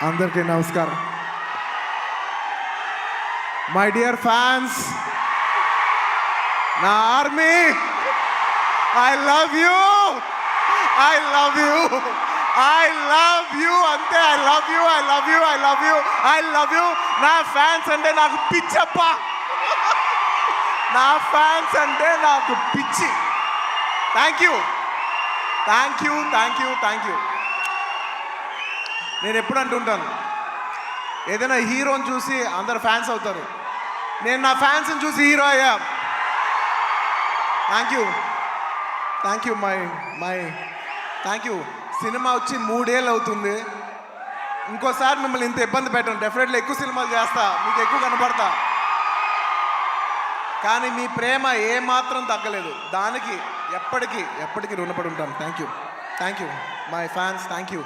అందరికీ నమస్కారం. My dear fans, నా army, I love you, I love you, I love you, అంతే. I love you, I love you, I love you, I love you. నా fans అంటే నాకు పిచ్చప్ప, నా ఫ్యాన్స్ అంటే నాకు పిచ్చి. Thank you, thank you, thank you, thank you. నేను ఎప్పుడు అంటుంటాను, ఏదైనా హీరోని చూసి అందరు ఫ్యాన్స్ అవుతారు. నేను నా ఫ్యాన్స్ని చూసి హీరో అయ్యా. Thank you, thank you, my thank you. Cinema వచ్చి 3 ఏళ్ళు అవుతుంది. ఇంకోసారి మిమ్మల్ని ఇంత ఇబ్బంది పెట్టను. డెఫినెట్లీ ఎక్కువ సినిమాలు చేస్తా, మీకు ఎక్కువ కనపడతా. కానీ మీ ప్రేమ ఏమాత్రం తగ్గలేదు. దానికి ఎప్పటికీ రుణపడి ఉంటాను. Thank you, thank you my fans, thank you.